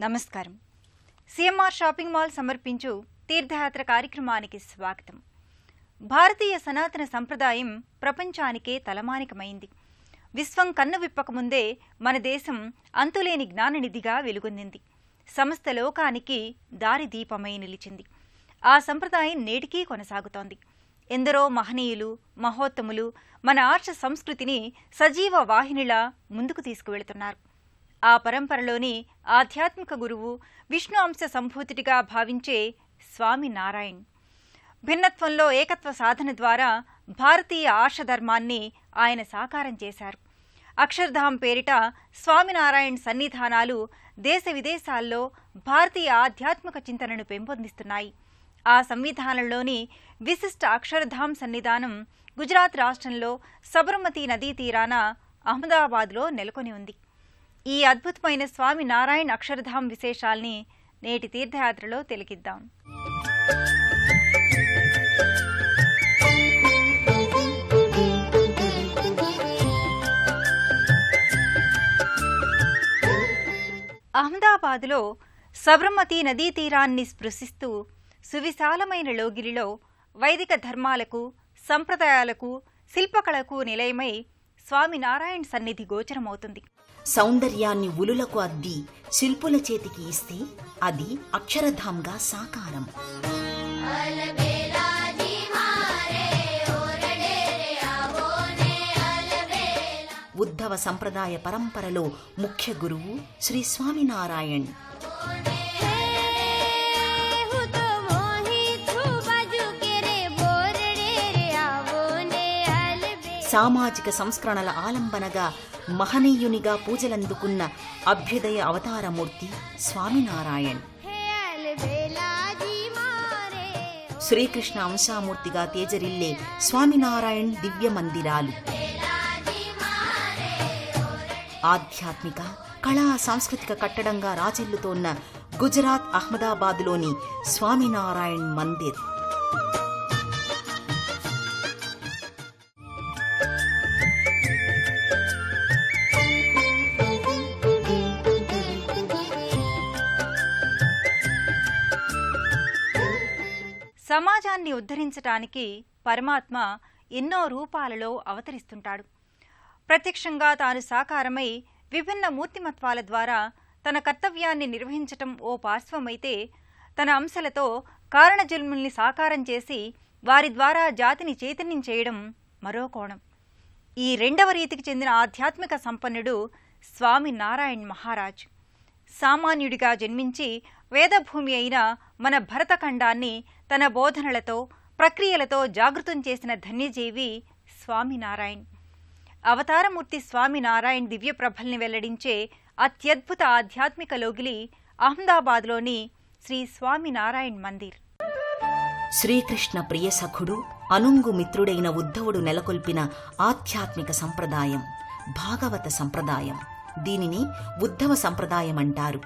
నమస్కారం. CMR shopping mall సమర్పించు తీర్థయాత్ర కార్యక్రమానికి స్వాగతం. భారతీయ సనాతన సంప్రదాయం ప్రపంచానికే తలమానికమైంది. విశ్వం కన్ను విప్పకముందే మన దేశం అంతులేని జ్ఞాననిధిగా వెలుగొందింది. సమస్త లోకానికి దారిదీపమై నిలిచింది. ఆ సంప్రదాయం నేటికీ కొనసాగుతోంది. ఎందరో మహనీయులు, మహోత్తములు మన ఆర్ష సంస్కృతిని సజీవ వాహినిలా ముందుకు తీసుకువెళుతున్నారు. ఆ పరంపరలోని ఆధ్యాత్మిక గురువు, విష్ణు అంశ సంభూతుడిగా భావించే స్వామి నారాయణ్. భిన్నత్వంలో ఏకత్వ సాధన ద్వారా భారతీయ ఆర్షధర్మాన్ని ఆయన సాకారం చేశారు. అక్షర్ధామ్ పేరిట స్వామినారాయణ్ సన్నిధానాలు దేశ విదేశాల్లో భారతీయ ఆధ్యాత్మిక చింతనను పెంపొందిస్తున్నాయి. ఆ సంవిధానంలోని విశిష్ట అక్షరధామ్ సన్నిధానం గుజరాత్ రాష్ట్రంలో సబర్మతి నదీ తీరాన అహ్మదాబాద్లో నెలకొని ఉంది. ఈ అద్భుతమైన స్వామి నారాయణ్ అక్షరధామ్ విశేషాల్ని నేటి తీర్థయాత్రలో తిలకిద్దాం. అహ్మదాబాద్లో సబర్మతి నదీ తీరాన్ని స్పృశిస్తూ సువిశాలమైన లోగిలిలో వైదిక ధర్మాలకు, సంప్రదాయాలకు, శిల్పకళకు నిలయమై స్వామినారాయణ్ సన్నిధి గోచరమవుతుంది. సౌందర్యాన్ని ఉలులకు అద్ది శిల్పుల చేతికి ఇస్తే అది అక్షరధామ్గా సాకారం. ఉద్ధవ సంప్రదాయ పరంపరలో ముఖ్య గురువు శ్రీ స్వామినారాయణ్. సామాజిక సంస్కరణల ఆలంబనగా మహనీయునిగా పూజలందుకున్న అభ్యుదయ అవతారమూర్తి స్వామినారాయణ్. శ్రీకృష్ణ అంశామూర్తిగా తేజరిల్లే స్వామినారాయణ్ దివ్య మందిరాలు ఆధ్యాత్మిక, కళా, సాంస్కృతిక కట్టడంగా రాజిల్లుతోన్న గుజరాత్ అహ్మదాబాద్లోని స్వామినారాయణ్ మందిర్. సమాజాన్ని ఉద్ధరించటానికి పరమాత్మ ఎన్నో రూపాలలో అవతరిస్తుంటాడు. ప్రత్యక్షంగా తాను సాకారమై విభిన్న మూర్తిమత్వాల ద్వారా తన కర్తవ్యాన్ని నిర్వహించటం ఓ పార్శ్వమైతే, తన అంశలతో కారణజన్ముల్ని సాకారం చేసి వారి ద్వారా జాతిని చైతన్యం చేయడం మరో కోణం. ఈ రెండవ రీతికి చెందిన ఆధ్యాత్మిక సంపన్నుడు స్వామి నారాయణ్ మహారాజ్. సామాన్యుడిగా జన్మించి వేదభూమి అయిన మన భరతఖండాన్ని తన బోధనలతో, ప్రక్రియలతో జాగృతం చేసిన ధన్యజీవి స్వామినారాయణ్. అవతారమూర్తి స్వామినారాయణ్ దివ్య ప్రభల్ని వెల్లడించే అత్యద్భుత ఆధ్యాత్మిక లోగిలి అహ్మదాబాద్లోని శ్రీ స్వామినారాయణ్ మందిర్. శ్రీకృష్ణ ప్రియ సఖుడు, అనుంగు మిత్రుడైన ఉద్ధవుడు నెలకొల్పిన ఆధ్యాత్మిక సంప్రదాయం భాగవత సంప్రదాయం. దీనిని ఉద్ధవ సంప్రదాయం అంటారు.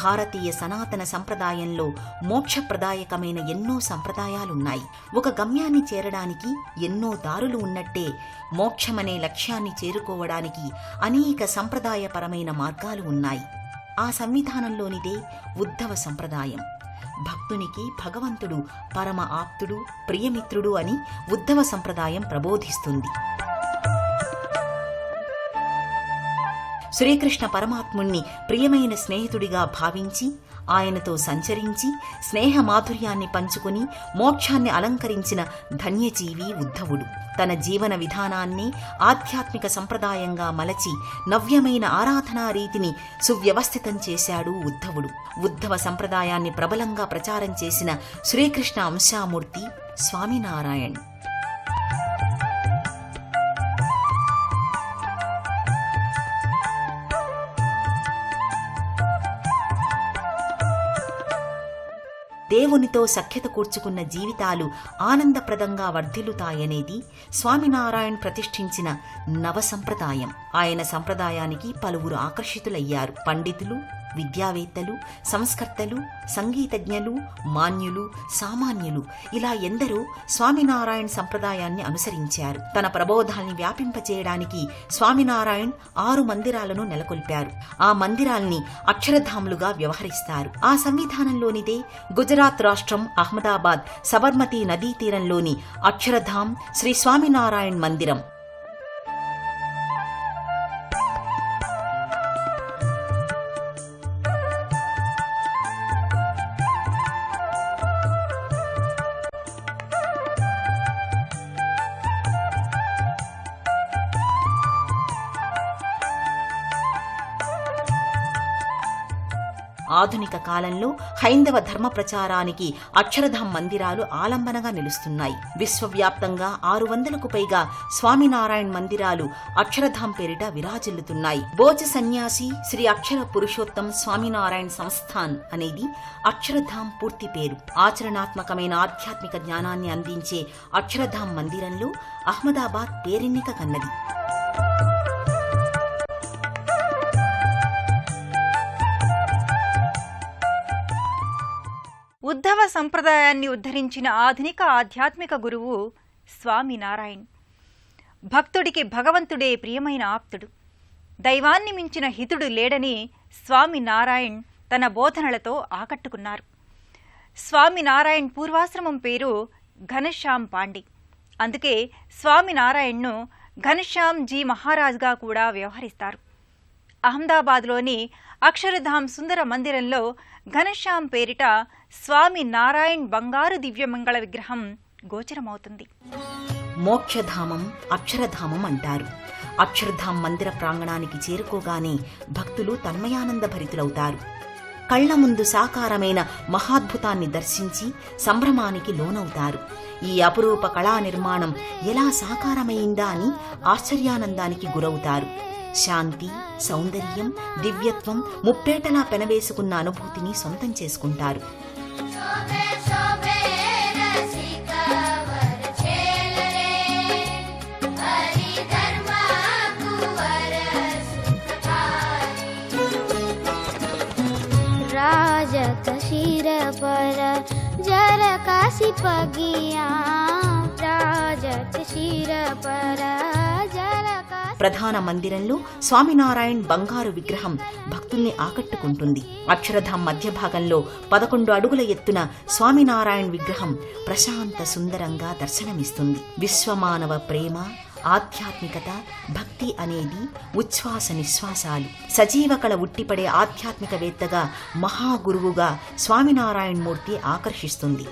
భారతీయ సనాతన సంప్రదాయంలో మోక్షప్రదాయకమైన ఎన్నో సంప్రదాయాలున్నాయి. ఒక గమ్యాన్ని చేరడానికి ఎన్నో దారులు ఉన్నట్టే మోక్షమనే లక్ష్యాన్ని చేరుకోవడానికి అనేక సంప్రదాయపరమైన మార్గాలు ఉన్నాయి. ఆ సంవిధానంలోనిదే ఉద్ధవ సంప్రదాయం. భక్తునికి భగవంతుడు పరమ ఆప్తుడు, ప్రియమిత్రుడు అని ఉద్ధవ సంప్రదాయం ప్రబోధిస్తుంది. శ్రీకృష్ణ పరమాత్ముణ్ణి ప్రియమైన స్నేహితుడిగా భావించి ఆయనతో సంచరించి స్నేహ మాధుర్యాన్ని పంచుకుని మోక్షాన్ని అలంకరించిన ధన్యజీవి ఉద్ధవుడు. తన జీవన విధానాన్ని ఆధ్యాత్మిక సంప్రదాయంగా మలచి నవ్యమైన ఆరాధనా రీతిని సువ్యవస్థితం చేశాడు ఉద్ధవుడు. ఉద్ధవ సంప్రదాయాన్ని ప్రబలంగా ప్రచారం చేసిన శ్రీకృష్ణ అంశామూర్తి స్వామినారాయణ్. దేవునితో సఖ్యత కూర్చుకున్న జీవితాలు ఆనందప్రదంగా వర్ధిల్లుతాయనేది స్వామినారాయణ్ ప్రతిష్ఠించిన నవ సంప్రదాయం. ఆయన సంప్రదాయానికి పలువురు ఆకర్షితులయ్యారు. పండితులు, విద్యావేత్తలు, సంస్కర్తలు, సంగీతజ్ఞులు, మాన్యులు, సామాన్యులు ఇలా ఎందరో స్వామినారాయణ్ సంప్రదాయాన్ని అనుసరించారు. తన ప్రబోధాల్ని వ్యాపింపచేయడానికి స్వామినారాయణ్ 6 మందిరాలను నెలకొల్పారు. ఆ మందిరాల్ని అక్షరధాములుగా వ్యవహరిస్తారు. ఆ సంవిధానంలోనిదే గుజరాత్ రాష్ట్రం అహ్మదాబాద్ సబర్మతి నదీ తీరంలోని అక్షరధామ్ శ్రీ స్వామినారాయణ్ మందిరం. ఆధునిక కాలంలో హైందవ ధర్మ ప్రచారానికి అక్షరధామ్ మందిరాలు ఆలంబనగా నిలుస్తున్నాయి. విశ్వవ్యాప్తంగా 600కు పైగా స్వామినారాయణ్ మందిరాలు అక్షరధామ్ పేరిట విరాజిల్లుతున్నాయి. బోజ సన్యాసి శ్రీ అక్షర పురుషోత్తం స్వామినారాయణ్ సంస్థాన్ అనేది అక్షరధామ్ పూర్తి పేరు. ఆచరణాత్మకమైన ఆధ్యాత్మిక జ్ఞానాన్ని అందించే అక్షరధామ్ మందిరంలో అహ్మదాబాద్ పేరెన్నిక కన్నది. ఉద్ధవ సంప్రదాయాన్ని ఉద్ధరించిన ఆధునిక ఆధ్యాత్మిక గురువు స్వామినారాయణ్. భక్తుడికి భగవంతుడే ప్రియమైన ఆప్తుడు. దైవాన్ని మించిన హితుడు లేడని స్వామినారాయణ్ తన బోధనలతో ఆకట్టుకున్నారు. స్వామినారాయణ్ పూర్వాశ్రమం పేరు ఘనశ్యామ్ పాండే. అందుకే స్వామినారాయణ్ను ఘనశ్యామ్ జీ మహారాజ్గా కూడా వ్యవహరిస్తారు. అహ్మదాబాద్లోని అక్షరధామ్ సుందర మందిరంలో ఘనశ్యామ్ పేరిట స్వామినారాయణ్ బంగారు దివ్యమంగళ విగ్రహం గోచరమవుతుంది. మోక్షధామం, అక్షరధామం అంటారు. అక్షరధామ్ మందిర ప్రాంగణానికి చేరుకోగానే భక్తులు తన్మయానంద భరితులవుతారు. కళ్ల ముందు సాకారమైన మహాద్భుతాన్ని దర్శించి సంభ్రమానికి లోనవుతారు. ఈ అపురూప కళా నిర్మాణం ఎలా సాకారమైందా అని ఆశ్చర్యానందానికి గురవుతారు. శాంతి, సౌందర్యం, దివ్యత్వం ముప్పేటలా పెనవేసుకున్న అనుభూతిని సొంతం చేసుకుంటారు. రాజకశిర పర జర కాసి పగియా రాజకశిర పర జర. ప్రధాన మందిరంలో స్వామినారాయణ్ బంగారు విగ్రహం భక్తుల్ని ఆకట్టుకుంటుంది. అక్షరధామ్ మధ్య భాగంలో 11 అడుగుల ఎత్తున స్వామినారాయణ్ విగ్రహం ప్రశాంత సుందరంగా దర్శనమిస్తుంది. విశ్వమానవ ప్రేమ, ఆధ్యాత్మికత, భక్తి అనేది ఉచ్ఛ్వాస నిశ్వాసాలు. సజీవ కళ ఉట్టిపడే ఆధ్యాత్మికవేత్తగా, మహాగురువుగా స్వామినారాయణ్ మూర్తి ఆకర్షిస్తుంది.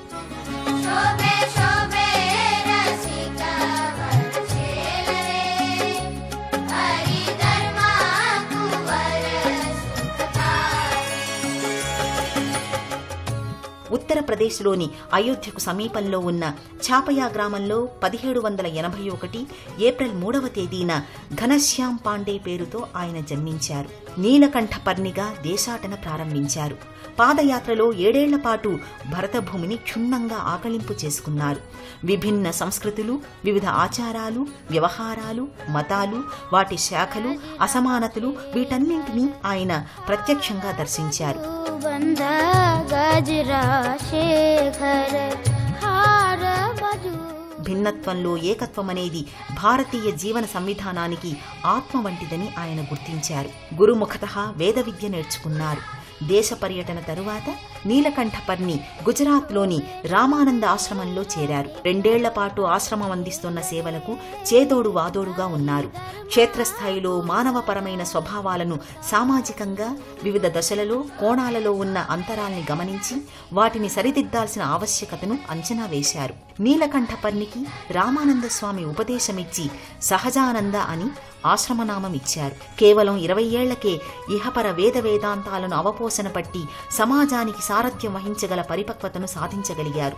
ఉత్తరప్రదేశ్లోని అయోధ్యకు సమీపంలో ఉన్న ఛాపయా గ్రామంలో 1781 ఏప్రిల్ 3వ తేదీన ఘనశ్యామ్ పాండే పేరుతో ఆయన జన్మించారు. నీలకంఠపర్ణిగా దేశాటన ప్రారంభించారు. పాదయాత్రలో 7 ఏళ్ల పాటు భరతభూమిని క్షుణ్ణంగా ఆకళింపు చేసుకున్నారు. విభిన్న సంస్కృతులు, వివిధ ఆచారాలు, వ్యవహారాలు, మతాలు, వాటి శాఖలు, అసమానతలు వీటన్నింటినీ ఆయన ప్రత్యక్షంగా దర్శించారు. భిన్నత్వంలో ఏకత్వమనేది భారతీయ జీవన సంవిధానానికి ఆత్మ వంటిదని ఆయన గుర్తించారు. గురుముఖతః వేద విద్య నేర్చుకున్నారు. దేశ పర్యటన తరువాత నీలకంఠపర్ణి గుజరాత్లోని రామానంద ఆశ్రమంలో చేరారు. 2 ఏళ్ల పాటు ఆశ్రమం అందిస్తున్న సేవలకు చేదోడు వాదోడుగా ఉన్నారు. క్షేత్రస్థాయిలో మానవపరమైన స్వభావాలను సామాజికంగా వివిధ దశలలో, కోణాలలో ఉన్న అంతరాల్ని గమనించి వాటిని సరిదిద్దాల్సిన ఆవశ్యకతను అంచనా వేశారు. నీలకంఠపర్నికి రామానంద స్వామి ఉపదేశమిచ్చి సహజానంద అని ఆశ్రమనామం ఇచ్చారు. కేవలం 20 ఏళ్లకే ఇహపర వేద వేదాంతాలను అవపోసన పట్టి సమాజానికి సారథ్యం వహించగల పరిపక్వతను సాధించగలిగారు.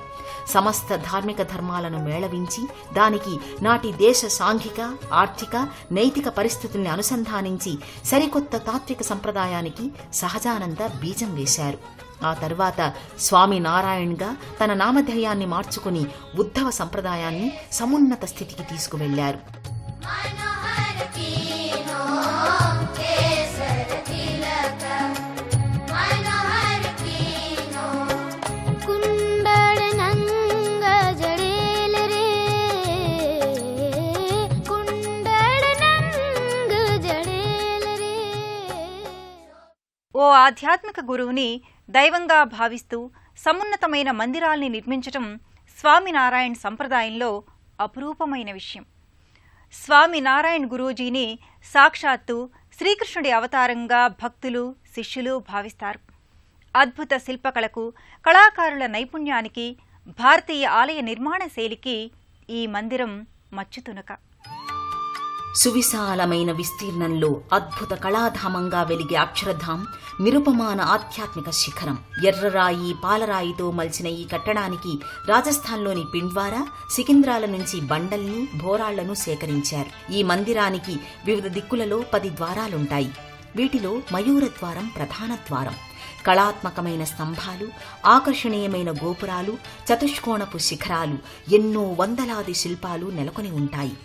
సమస్త ధార్మిక ధర్మాలను మేళవించి దానికి నాటి దేశ సాంఘిక, ఆర్థిక, నైతిక పరిస్థితుల్ని అనుసంధానించి సరికొత్త తాత్విక సంప్రదాయానికి సహజానంద బీజం వేశారు. ఆ తర్వాత స్వామినారాయణ్గా తన నామధేయాన్ని మార్చుకుని ఉద్ధవ సంప్రదాయాన్ని సమున్నత స్థితికి తీసుకువెళ్లారు. ఓ ఆధ్యాత్మిక గురువుని దైవంగా భావిస్తూ సమున్నతమైన మందిరాల్ని నిర్మించటం స్వామినారాయణ్ సంప్రదాయంలో అపురూపమైన విషయం. స్వామినారాయణ్ గురూజీని సాక్షాత్తు శ్రీకృష్ణుడి అవతారంగా భక్తులు, శిష్యులు భావిస్తారు. అద్భుత శిల్పకళకు, కళాకారుల నైపుణ్యానికి, భారతీయ ఆలయ నిర్మాణ శైలికి ఈ మందిరం మచ్చుతునక. సువిశాలమైన విస్తీర్ణంలో అద్భుత కళాధామంగా వెలిగే అక్షరధాం నిరుపమాన ఆధ్యాత్మిక శిఖరం. ఎర్రరాయి, పాలరాయితో మలిచిన ఈ కట్టడానికి రాజస్థాన్లోని పిండ్వారా, సికింద్రాల నుంచి బండల్ని, భోరాళ్లను సేకరించారు. ఈ మందిరానికి వివిధ దిక్కులలో 10 ద్వారాలుంటాయి. వీటిలో మయూర ద్వారం ప్రధాన ద్వారం. కళాత్మకమైన స్తంభాలు, ఆకర్షణీయమైన గోపురాలు, చతుష్కోణపు శిఖరాలు, ఎన్నో వందలాది శిల్పాలు నెలకొని ఉంటాయి.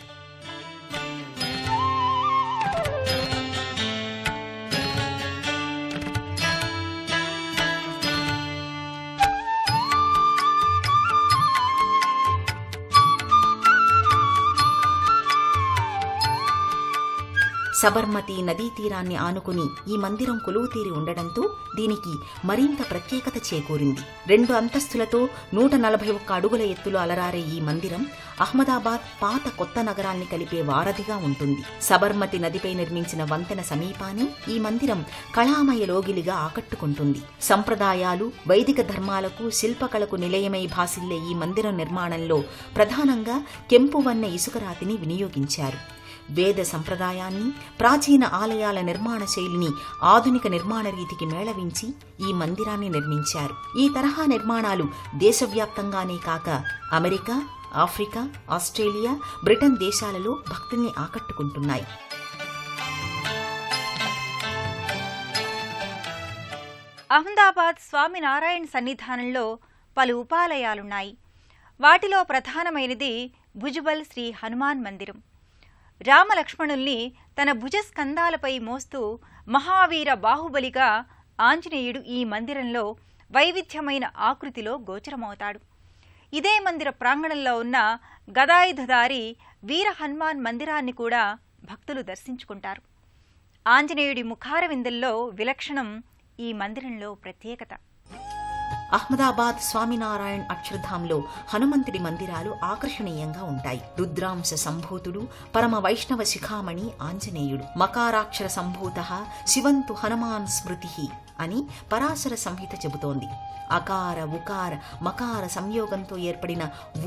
సబర్మతి నదీ తీరాన్ని ఆనుకుని ఈ మందిరం కొలువుతీరి ఉండడంతో దీనికి మరింత ప్రత్యేకత చేకూరింది. 2 అంతస్తులతో 141 అడుగుల ఎత్తులో అలరారే ఈ మందిరం అహ్మదాబాద్ పాత కొత్త నగరాల్ని కలిపే వారధిగా ఉంటుంది. సబర్మతి నదిపై నిర్మించిన వంతెన సమీపాన్ని ఈ మందిరం కళామయ లోగిలిగా ఆకట్టుకుంటుంది. సంప్రదాయాలు, వైదిక ధర్మాలకు, శిల్పకళకు నిలయమై భాసిల్లే ఈ మందిరం నిర్మాణంలో ప్రధానంగా కెంపువన్నె ఇసుకరాతిని వినియోగించారు. వేద సంప్రదాయాన్ని, ప్రాచీన ఆలయాల నిర్మాణ శైలిని ఆధునిక నిర్మాణ రీతికి మేళవించి ఈ మందిరాన్ని నిర్మించారు. ఈ తరహా నిర్మాణాలు దేశవ్యాప్తంగానే కాక అమెరికా, ఆఫ్రికా, ఆస్ట్రేలియా, బ్రిటన్ దేశాలలో భక్తుల్ని ఆకట్టుకుంటున్నాయి. అహ్మదాబాద్ స్వామినారాయణ్ సన్నిధానంలో పలు ఉపాలయాలున్నాయి. వాటిలో ప్రధానమైనది భుజబల్ శ్రీ హనుమాన్ మందిరం. రామలక్ష్మణుల్ని తన భుజస్కంధాలపై మోస్తూ మహావీర బాహుబలిగా ఆంజనేయుడు ఈ మందిరంలో వైవిధ్యమైన ఆకృతిలో గోచరమవుతాడు. ఇదే మందిర ప్రాంగణంలో ఉన్న గదాయుధధారి వీర హనుమాన్ మందిరాన్ని కూడా భక్తులు దర్శించుకుంటారు. ఆంజనేయుడి ముఖారవిందుల్లో విలక్షణం ఈ మందిరంలో ప్రత్యేకత. అహ్మదాబాద్ స్వామినారాయణ్ అక్షరధాంలో హనుమంతుడి మందిరాలు ఆకర్షణీయంగా ఉంటాయి. రుద్రాంశ సంభూతుడు, పరమ వైష్ణవ శిఖామణి ఆంజనేయుడు. మకారాక్షర సంభూతః శివంతు హనుమాన్ స్మృతిః అని పరాశర సంహిత చెబుతోంది. అకార, ఉకార, మకార సంయోగంతో ఏర్పడిన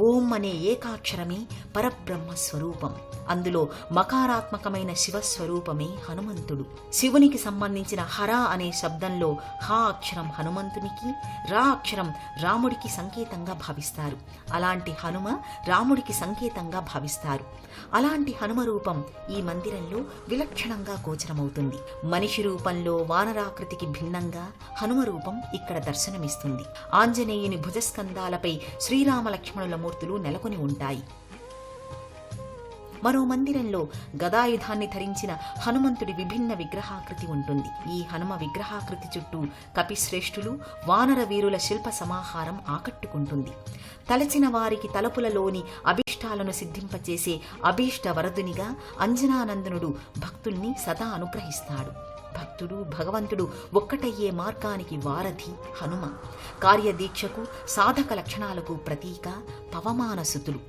ఓం అనే ఏకాక్షరమే పరబ్రహ్మ స్వరూపం. అందులో మకారాత్మకమైన శివస్వరూపమే హనుమంతుడు. శివునికి సంబంధించిన హర అనే శబ్దంలో హా అక్షరం హనుమంతునికి, రా అక్షరం రాముడికి సంకేతంగా భావిస్తారు. అలాంటి హనుమ రాముడికి సంకేతంగా భావిస్తారు. అలాంటి హనుమ రూపం ఈ మందిరంలో విలక్షణంగా గోచరమవుతుంది. మనిషి రూపంలో వానరాకృతికి భిన్నంగా హనుమ రూపం ఇక్కడ దర్శనమిస్తుంది. ఆంజనేయుని భుజస్కంధాలపై శ్రీరామ లక్ష్మణుల మూర్తులు నెలకొని ఉంటాయి. మరో మందిరంలో గదాయుధాన్ని ధరించిన హనుమంతుడి విభిన్న విగ్రహాకృతి ఉంటుంది. ఈ హనుమ విగ్రహాకృతి చుట్టూ కపిశ్రేష్ఠులు, వానర వీరుల శిల్ప సమాహారం ఆకట్టుకుంటుంది. తలచిన వారికి తలపులలోని అభీష్టాలను సిద్ధింపచేసే అభీష్ట వరదునిగా అంజనానందనుడు భక్తుల్ని సదా అనుగ్రహిస్తాడు. భక్తుడు, భగవంతుడు ఒక్కటయ్యే మార్గానికి వారధి హనుమ. కార్యదీక్షకు, సాధక లక్షణాలకు ప్రతీక పవమానసుతులు.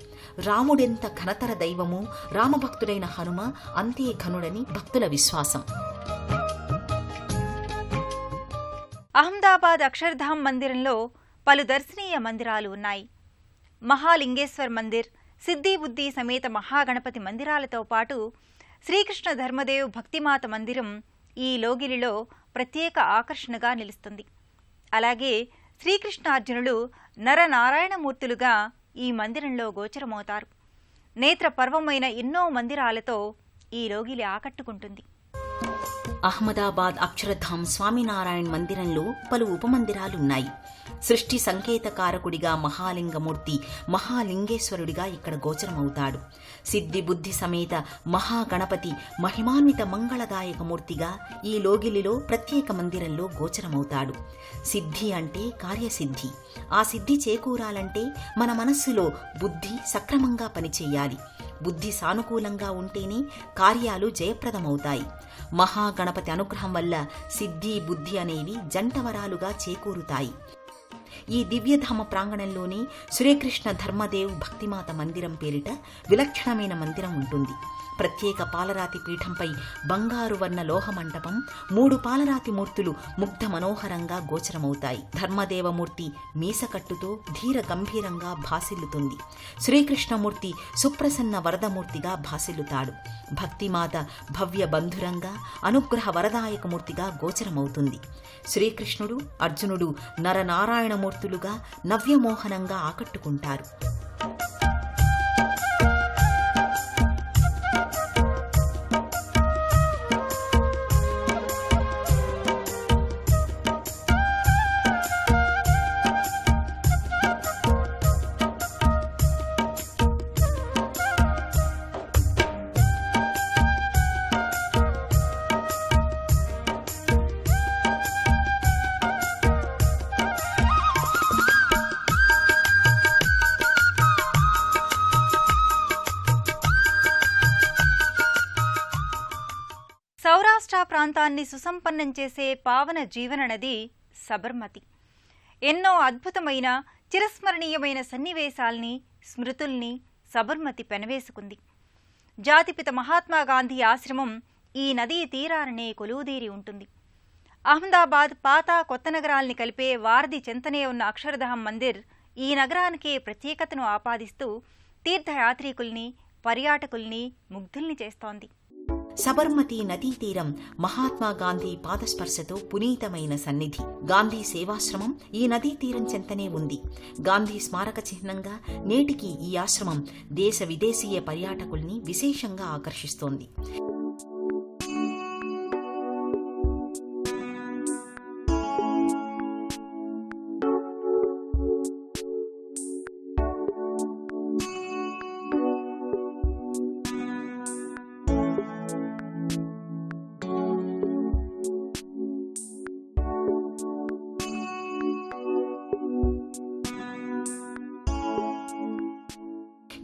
రాముడెంత ఘనతర దైవమో రామభక్తుడైన హనుమ అంతే ఘనుడని భక్తుల విశ్వాసం. అహ్మదాబాద్ అక్షర్ధామ్ మందిరంలో పలు దర్శనీయ మందిరాలు ఉన్నాయి. మహాలింగేశ్వర్ మందిర్, సిద్ధిబుద్ధి సమేత మహాగణపతి మందిరాలతో పాటు శ్రీకృష్ణ ధర్మదేవ్ భక్తిమాత మందిరం ఈ లోగిలిలో ప్రత్యేక ఆకర్షణగా నిలుస్తుంది. అలాగే శ్రీకృష్ణార్జునులు నరనారాయణమూర్తులుగా ఈ మందిరంలో గోచరమవుతారు. నేత్రపర్వమైన ఎన్నో మందిరాలతో ఈ లోగిలి ఆకట్టుకుంటుంది. అహ్మదాబాద్ అక్షరధామ్ స్వామినారాయణ్ మందిరంలో పలు ఉపమందిరాలున్నాయి. సృష్టి సంకేతకారకుడిగా మహాలింగమూర్తి మహాలింగేశ్వరుడిగా ఇక్కడ గోచరమవుతాడు. సిద్ధి బుద్ధి సమేత మహాగణపతి మహిమాన్విత మంగళదాయక మూర్తిగా ఈ లోగిలిలో ప్రత్యేక మందిరంలో గోచరమవుతాడు. సిద్ధి అంటే కార్యసిద్ధి. ఆ సిద్ధి చేకూరాలంటే మన మనస్సులో బుద్ధి సక్రమంగా పనిచేయాలి. బుద్ధి సానుకూలంగా ఉంటేనే కార్యాలు జయప్రదమవుతాయి. మహాగణపతి అనుగ్రహం వల్ల సిద్ధి, బుద్ధి అనేవి జంటవరాలుగా చేకూరుతాయి. ఈ దివ్యధామ ప్రాంగణంలోని శ్రీకృష్ణ ధర్మదేవ్ భక్తిమాత మందిరం పేరిట విలక్షణమైన మందిరం ఉంటుంది. ప్రత్యేక పాలరాతి పీఠంపై బంగారు వర్ణ లోహ మంటపం, 3 పాలరాతి మూర్తులు ముగ్ధ మనోహరంగా గోచరమవుతాయి. ధర్మదేవమూర్తి మీసకట్టుతో ధీర గంభీరంగా భాసిల్లుతుంది. శ్రీకృష్ణమూర్తి సుప్రసన్న వరదమూర్తిగా భాసిల్లుతాడు. భక్తిమాత భవ్య బంధురంగా అనుగ్రహ వరదాయకమూర్తిగా గోచరమవుతుంది. శ్రీకృష్ణుడు, అర్జునుడు నరనారాయణమూర్తులుగా నవ్యమోహనంగా ఆకట్టుకుంటారు. సౌరాష్ట్ర ప్రాంతాన్ని సుసంపన్నం చేసే పావన జీవన నది సబర్మతి. ఎన్నో అద్భుతమైన చిరస్మరణీయమైన సన్నివేశాల్ని, స్మృతుల్ని సబర్మతి పెనవేసుకుంది. జాతిపిత మహాత్మా గాంధీ ఆశ్రమం ఈ నదీ తీరాలనే కొలువుదీరి ఉంటుంది. అహ్మదాబాద్, పాత, కొత్త నగరాల్ని కలిపే వారధి చెంతనే ఉన్న అక్షరధామ్ మందిర్ ఈ నగరానికి ప్రత్యేకతను ఆపాదిస్తూ తీర్థయాత్రికుల్ని, పర్యాటకుల్ని ముగ్ధుల్ని చేస్తోంది. సబర్మతి నదీ తీరం మహాత్మా గాంధీ పాదస్పర్శతో పునీతమైన సన్నిధి. గాంధీ సేవాశ్రమం ఈ నదీ తీరం చెంతనే ఉంది. గాంధీ స్మారక చిహ్నంగా నేటికి ఈ ఆశ్రమం దేశ విదేశీయ పర్యాటకుల్ని విశేషంగా ఆకర్షిస్తోంది.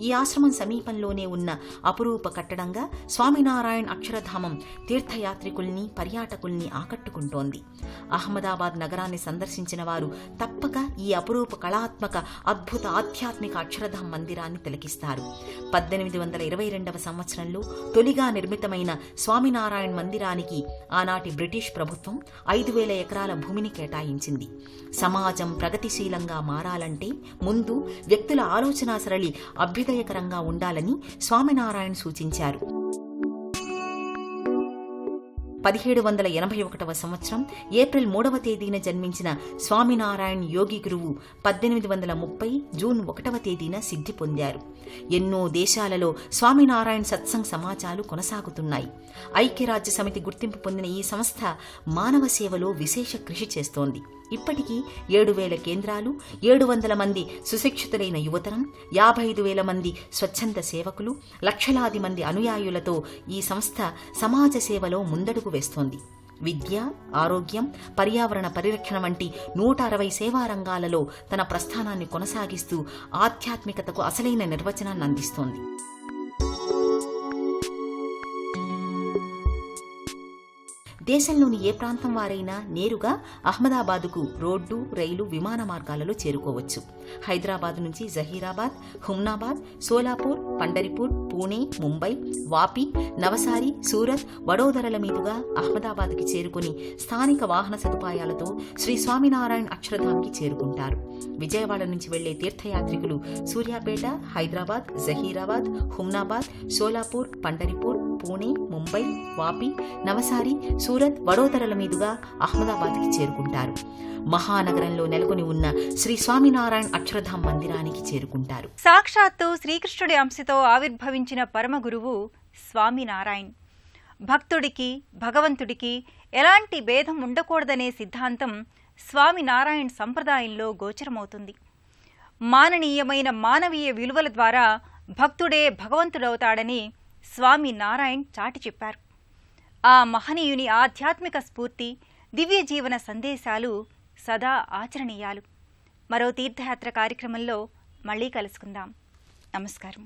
ఈ ఆశ్రమం సమీపంలోనే ఉన్న అపురూప కట్టడంగా స్వామినారాయణ్ అక్షరధామం తీర్థయాత్రికుల్ని, పర్యాటకుల్ని ఆకట్టుకుంటోంది. అహ్మదాబాద్ నగరాన్ని సందర్శించిన వారు తప్పక ఈ అపురూప కళాత్మక అద్భుత ఆధ్యాత్మిక అక్షరధామ్ మందిరాన్ని తిలకిస్తారు. 1822వ సంవత్సరంలో తొలిగా నిర్మితమైన స్వామినారాయణ్ మందిరానికి ఆనాటి బ్రిటిష్ ప్రభుత్వం 5,000 ఎకరాల భూమిని కేటాయించింది. సమాజం ప్రగతిశీలంగా మారాలంటే ముందు వ్యక్తుల ఆలోచనా సరళి అభ్యుదయకరంగా ఉండాలని స్వామినారాయణ్ సూచించారు. 1781వ సంవత్సరం ఏప్రిల్ 3వ తేదీన జన్మించిన స్వామినారాయణ్ యోగి గురువు 1830 జూన్ 1వ తేదీన సిద్ధి పొందారు. ఎన్నో దేశాలలో స్వామినారాయణ్ సత్సంగ్ సమాజాలు కొనసాగుతున్నాయి. ఐక్యరాజ్య సమితి గుర్తింపు పొందిన ఈ సంస్థ మానవ సేవలో విశేష కృషి చేస్తోంది. ఇప్పటికీ 7,000 కేంద్రాలు, 700 మంది సుశిక్షితులైన యువతరం, 55,000 మంది స్వచ్ఛంద సేవకులు, లక్షలాది మంది అనుయాయులతో ఈ సంస్థ సమాజ సేవలో ముందడుగు వేస్తోంది. విద్య, ఆరోగ్యం, పర్యావరణ పరిరక్షణ వంటి 160 సేవా రంగాలలో తన ప్రస్థానాన్ని కొనసాగిస్తూ ఆధ్యాత్మికతకు అసలైన నిర్వచనాన్ని అందిస్తోంది. దేశంలోని ఏ ప్రాంతం వారైనా నేరుగా అహ్మదాబాదుకు రోడ్డు, రైలు, విమాన మార్గాలలో చేరుకోవచ్చు. హైదరాబాద్ నుంచి జహీరాబాద్, హుమ్నాబాద్, సోలాపూర్, పండరిపూర్, పూణే, ముంబై, వాపి, నవసారి, సూరత్, వడోదరల మీదుగా అహ్మదాబాద్కి చేరుకుని స్థానిక వాహన సదుపాయాలతో శ్రీ స్వామినారాయణ్ అక్షరధామ్కి చేరుకుంటారు. విజయవాడ నుంచి వెళ్లే తీర్థయాత్రికులు సూర్యాపేట, హైదరాబాద్, జహీరాబాద్, హుమ్నాబాద్, సోలాపూర్, పండరిపూర్, పూణే, ముంబై, వాపి, నవసారి, సూరత్, వడోదరల మీదుగా అహ్మదాబాద్కి చేరుకుంటారు. మహానగరంలో నెలకొని ఉన్న శ్రీ స్వామినారాయణ్ అక్షరధామ్ మందిరానికి చేరుకుంటారు. సాక్షాత్తు శ్రీకృష్ణుడి అంశతో ఆవిర్భవించిన పరమ గురువు స్వామినారాయణ్. భక్తుడికి, భగవంతుడికి ఎలాంటి భేదం ఉండకూడదనే సిద్ధాంతం స్వామినారాయణ్ సంప్రదాయంలో గోచరమవుతుంది. మాననీయమైన మానవీయ విలువల ద్వారా భక్తుడే భగవంతుడవుతాడని స్వామినారాయణ్ చాటి చెప్పారు. ఆ మహనీయుని ఆధ్యాత్మిక స్ఫూర్తి, దివ్య జీవన సందేశాలు సదా ఆచరణీయాలు. మరో తీర్థయాత్ర కార్యక్రమంలో మళ్ళీ కలుసుకుందాం. నమస్కారం.